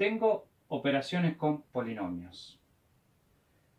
Tengo operaciones con polinomios.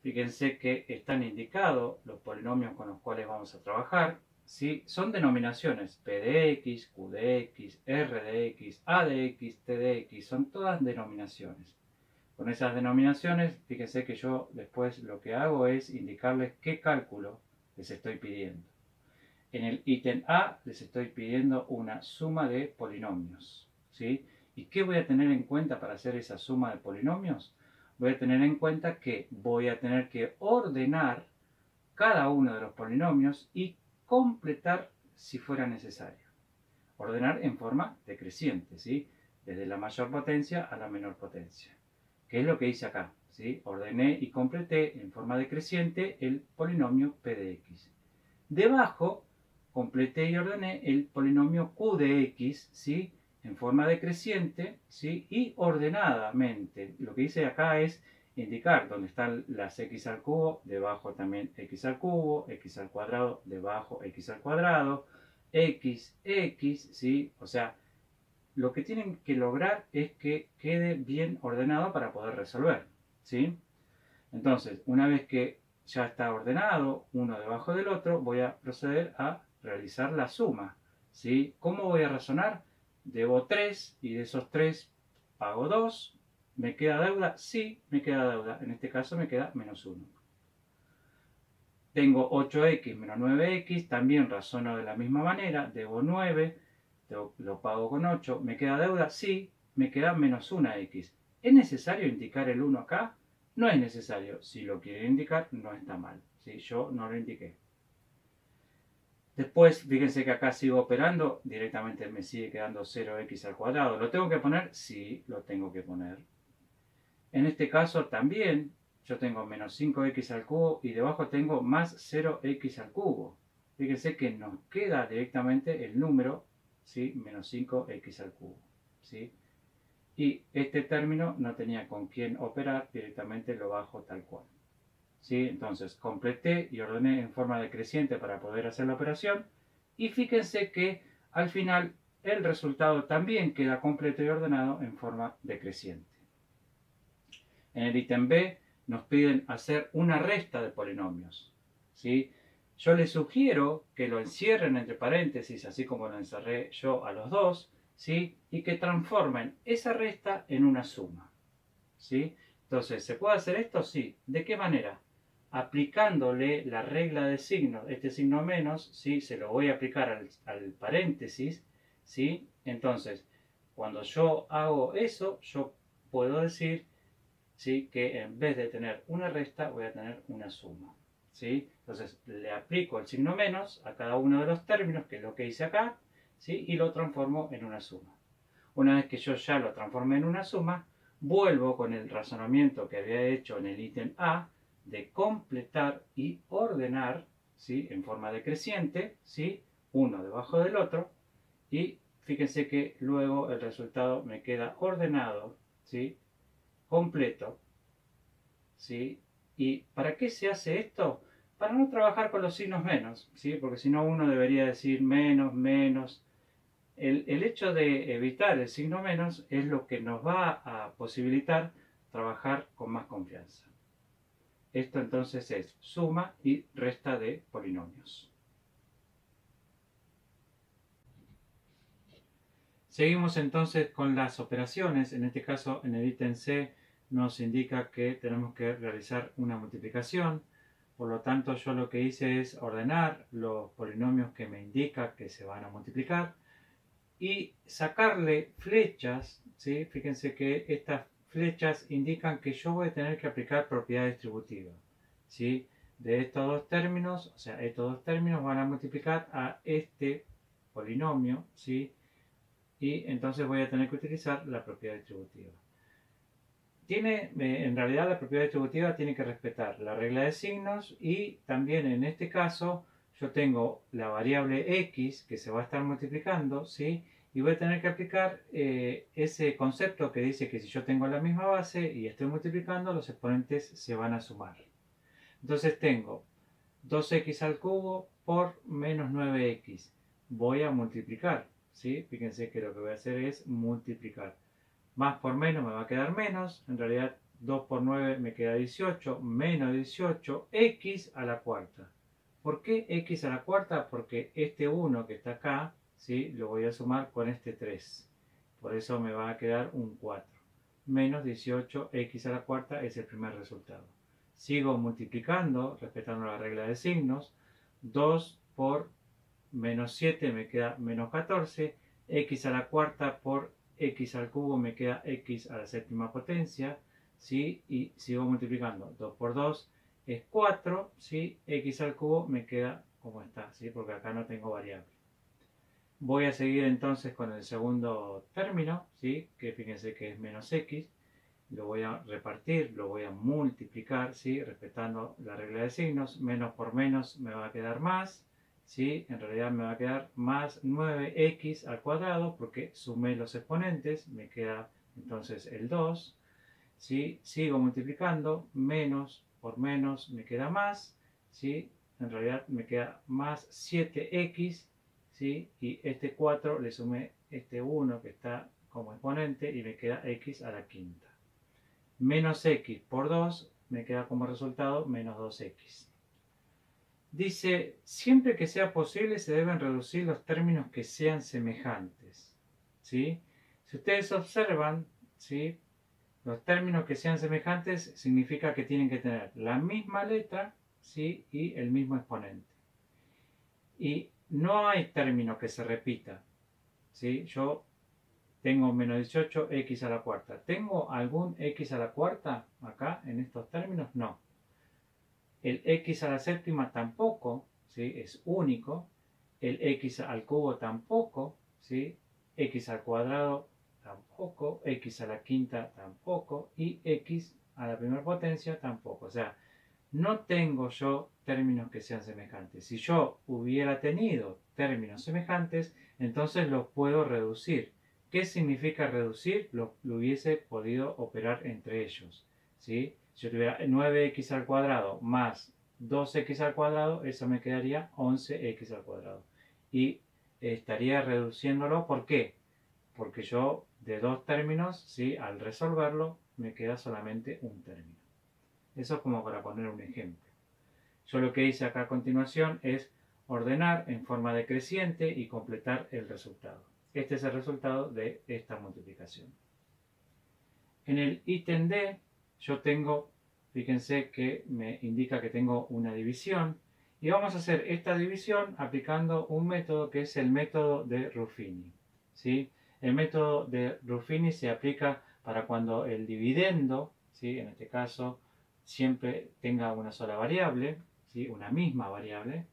Fíjense que están indicados los polinomios con los cuales vamos a trabajar. ¿Sí? Son denominaciones p de x, q de x, r de x, a de x, t de x. Son todas denominaciones. Con esas denominaciones, fíjense que yo después lo que hago es indicarles qué cálculo les estoy pidiendo. En el ítem A les estoy pidiendo una suma de polinomios. ¿Sí? ¿Y qué voy a tener en cuenta para hacer esa suma de polinomios? Voy a tener en cuenta que voy a tener que ordenar cada uno de los polinomios y completar si fuera necesario. Ordenar en forma decreciente, ¿sí? Desde la mayor potencia a la menor potencia. ¿Qué es lo que hice acá? ¿Sí? Ordené y completé en forma decreciente el polinomio p de x. Debajo completé y ordené el polinomio q de x, ¿sí? En forma decreciente, ¿sí? Y ordenadamente. Lo que hice acá es indicar dónde están las x al cubo, debajo también x al cubo, x al cuadrado, debajo x al cuadrado, x, ¿sí? O sea, lo que tienen que lograr es que quede bien ordenado para poder resolver, ¿sí? Entonces, una vez que ya está ordenado uno debajo del otro, voy a proceder a realizar la suma, ¿sí? ¿Cómo voy a razonar? Debo 3 y de esos 3 pago 2. ¿Me queda deuda? Sí, me queda deuda. En este caso me queda menos 1. Tengo 8x menos 9x, también razono de la misma manera. Debo 9, lo pago con 8. ¿Me queda deuda? Sí, me queda menos 1x. ¿Es necesario indicar el 1 acá? No es necesario. Si lo quieren indicar, no está mal. ¿Sí? Yo no lo indiqué. Después, fíjense que acá sigo operando. Directamente me sigue quedando 0x al cuadrado. ¿Lo tengo que poner? Sí, lo tengo que poner. En este caso también yo tengo menos 5x al cubo y debajo tengo más 0x al cubo. Fíjense que nos queda directamente el número, ¿sí? Menos 5x al cubo. ¿Sí? Y este término no tenía con quién operar, directamente lo bajo tal cual. ¿Sí? Entonces completé y ordené en forma decreciente para poder hacer la operación. Y fíjense que al final el resultado también queda completo y ordenado en forma decreciente. En el ítem B nos piden hacer una resta de polinomios. ¿Sí? Yo les sugiero que lo encierren entre paréntesis, así como lo encerré yo a los dos, ¿sí? Y que transformen esa resta en una suma. ¿Sí? Entonces, ¿se puede hacer esto? Sí. ¿De qué manera? Aplicándole la regla de signo, este signo menos, ¿sí? Se lo voy a aplicar al paréntesis, ¿sí? Entonces, cuando yo hago eso, yo puedo decir, ¿sí? Que en vez de tener una resta voy a tener una suma. ¿Sí? Entonces le aplico el signo menos a cada uno de los términos, que es lo que hice acá, ¿sí? Y lo transformo en una suma. Una vez que yo ya lo transformé en una suma, vuelvo con el razonamiento que había hecho en el ítem A de completar y ordenar, ¿sí? En forma decreciente, ¿sí? Uno debajo del otro, y fíjense que luego el resultado me queda ordenado, ¿sí? Completo, ¿sí? ¿Y para qué se hace esto? Para no trabajar con los signos menos, ¿sí? Porque si no uno debería decir menos, menos. El hecho de evitar el signo menos es lo que nos va a posibilitar trabajar con más confianza. Esto entonces es suma y resta de polinomios. Seguimos entonces con las operaciones. En este caso, en el ítem C nos indica que tenemos que realizar una multiplicación. Por lo tanto, yo lo que hice es ordenar los polinomios que me indica que se van a multiplicar y sacarle flechas, ¿sí? Fíjense que estas flechas indican que yo voy a tener que aplicar propiedad distributiva, ¿sí? De estos dos términos, o sea, estos dos términos van a multiplicar a este polinomio, ¿sí? Y entonces voy a tener que utilizar la propiedad distributiva. En realidad la propiedad distributiva tiene que respetar la regla de signos y también en este caso yo tengo la variable x que se va a estar multiplicando, ¿sí? Y voy a tener que aplicar ese concepto que dice que si yo tengo la misma base y estoy multiplicando, los exponentes se van a sumar. Entonces tengo 2x al cubo por menos 9x. Voy a multiplicar, ¿sí? Fíjense que lo que voy a hacer es multiplicar. Más por menos me va a quedar menos. En realidad 2 por 9 me queda 18. Menos 18. X a la cuarta. ¿Por qué x a la cuarta? Porque este 1 que está acá, ¿sí?, lo voy a sumar con este 3. Por eso me va a quedar un 4. Menos 18 x a la cuarta es el primer resultado. Sigo multiplicando, respetando la regla de signos. 2 por menos 7 me queda menos 14. X a la cuarta por x al cubo me queda x a la séptima potencia. ¿Sí? Y sigo multiplicando. 2 por 2 es 4. ¿Sí? X al cubo me queda como está, ¿sí?, porque acá no tengo variable. Voy a seguir entonces con el segundo término, ¿sí?, que fíjense que es menos x. Lo voy a repartir, lo voy a multiplicar, ¿sí?, respetando la regla de signos. Menos por menos me va a quedar más, ¿sí? En realidad me va a quedar más 9x al cuadrado, porque sumé los exponentes, me queda entonces el 2, ¿sí? Sigo multiplicando, menos por menos me queda más, ¿sí? En realidad me queda más 7x, ¿sí? Y este 4 le sumé este 1 que está como exponente y me queda x a la quinta. Menos x por 2 me queda como resultado menos 2x. Dice, siempre que sea posible se deben reducir los términos que sean semejantes, ¿sí? Si ustedes observan, ¿sí?, los términos que sean semejantes significa que tienen que tener la misma letra, ¿sí?, y el mismo exponente. Y no hay término que se repita, ¿sí? Yo tengo menos 18 x a la cuarta. ¿Tengo algún x a la cuarta acá en estos términos? No. El x a la séptima tampoco, ¿sí?, es único. El x al cubo tampoco, ¿sí? X al cuadrado tampoco. X a la quinta tampoco. Y x a la primera potencia tampoco. O sea, no tengo yo términos que sean semejantes. Si yo hubiera tenido términos semejantes, entonces los puedo reducir. ¿Qué significa reducir? Lo hubiese podido operar entre ellos, ¿sí? Si yo tuviera 9x al cuadrado más 2x al cuadrado, eso me quedaría 11x al cuadrado. Y estaría reduciéndolo, ¿por qué? Porque yo de dos términos, ¿sí?, al resolverlo, me queda solamente un término. Eso es como para poner un ejemplo. Yo lo que hice acá a continuación es ordenar en forma decreciente y completar el resultado. Este es el resultado de esta multiplicación. En el ítem D yo tengo, fíjense que me indica que tengo una división, y vamos a hacer esta división aplicando un método que es el método de Ruffini, ¿sí? El método de Ruffini se aplica para cuando el dividendo, ¿sí?, en este caso siempre tenga una sola variable, ¿sí?, una misma variable,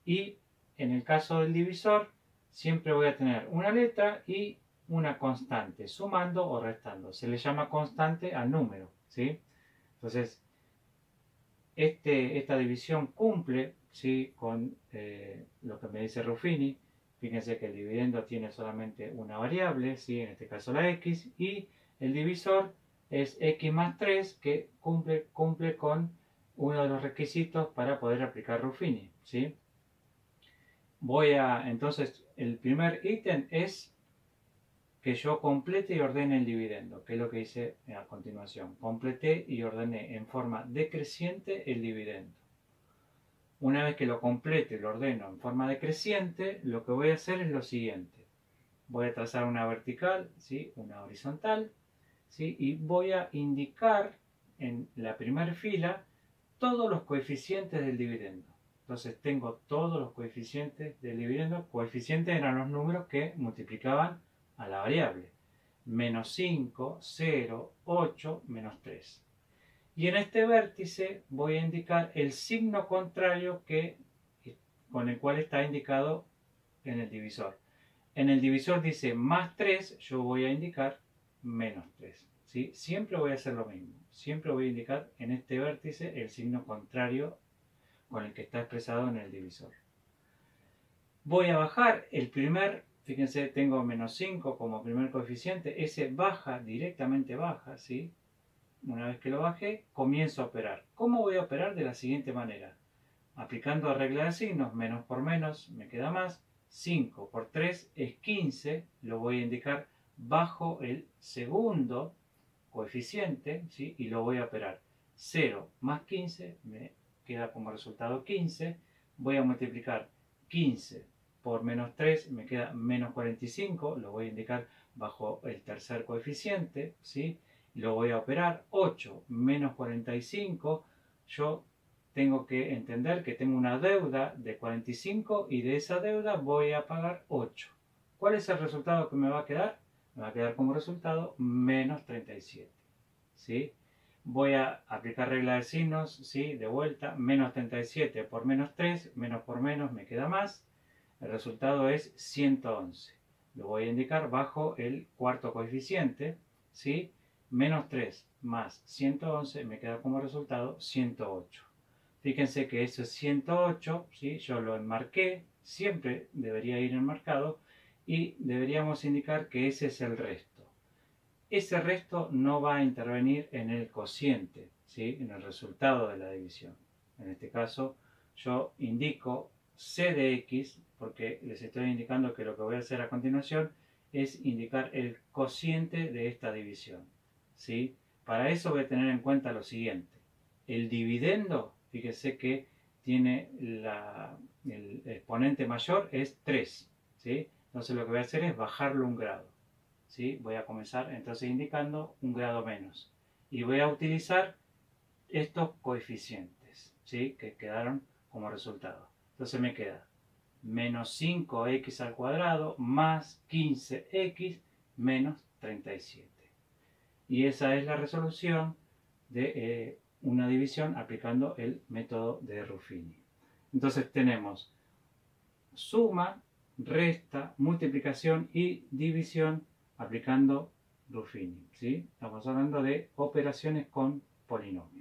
y en el caso del divisor siempre voy a tener una letra y una constante, sumando o restando. Se le llama constante al número, ¿sí? Entonces, esta división cumple, ¿sí?, con lo que me dice Ruffini. Fíjense que el dividendo tiene solamente una variable, ¿sí?, en este caso la x, y el divisor es x más 3, que cumple con uno de los requisitos para poder aplicar Ruffini, ¿sí? Entonces, el primer ítem es que yo complete y ordene el dividendo, que es lo que hice a continuación. Completé y ordené en forma decreciente el dividendo. Una vez que lo complete y lo ordeno en forma decreciente, lo que voy a hacer es lo siguiente. Voy a trazar una vertical, ¿sí?, una horizontal, ¿sí?, y voy a indicar en la primera fila todos los coeficientes del dividendo. Entonces tengo todos los coeficientes del dividendo. Coeficientes eran los números que multiplicaban a la variable. Menos 5, 0, 8, menos 3. Y en este vértice voy a indicar el signo contrario con el cual está indicado en el divisor. En el divisor dice más 3, yo voy a indicar menos 3. ¿Sí? Siempre voy a hacer lo mismo. Siempre voy a indicar en este vértice el signo contrario con el que está expresado en el divisor. Voy a bajar el primer, fíjense, tengo menos 5 como primer coeficiente, ese baja, directamente baja, ¿sí? Una vez que lo bajé, comienzo a operar. ¿Cómo voy a operar? De la siguiente manera. Aplicando regla de signos, menos por menos me queda más. 5 por 3 es 15, lo voy a indicar bajo el segundo coeficiente, ¿sí? Y lo voy a operar. 0 más 15 me queda como resultado 15. Voy a multiplicar 15 por menos 3, me queda menos 45. Lo voy a indicar bajo el tercer coeficiente, ¿sí? Lo voy a operar. 8 menos 45. Yo tengo que entender que tengo una deuda de 45 y de esa deuda voy a pagar 8. ¿Cuál es el resultado que me va a quedar? Me va a quedar como resultado menos 37. ¿Sí? Voy a aplicar regla de signos, ¿sí? De vuelta, menos 37 por menos 3, menos por menos me queda más. El resultado es 111. Lo voy a indicar bajo el cuarto coeficiente, ¿sí? Menos 3 más 111 me queda como resultado 108. Fíjense que eso es 108, ¿sí? Yo lo enmarqué, siempre debería ir enmarcado, y deberíamos indicar que ese es el resto. Ese resto no va a intervenir en el cociente, ¿sí? En el resultado de la división. En este caso, yo indico c de x, porque les estoy indicando que lo que voy a hacer a continuación es indicar el cociente de esta división, ¿sí? Para eso voy a tener en cuenta lo siguiente. El dividendo, fíjese que tiene el exponente mayor es 3, ¿sí? Entonces lo que voy a hacer es bajarlo un grado. ¿Sí? Voy a comenzar entonces indicando un grado menos. Y voy a utilizar estos coeficientes, ¿sí? Que quedaron como resultado. Entonces me queda menos 5x al cuadrado más 15x menos 37. Y esa es la resolución de una división aplicando el método de Ruffini. Entonces tenemos suma, resta, multiplicación y división aplicando Ruffini, ¿sí? Estamos hablando de operaciones con polinomios.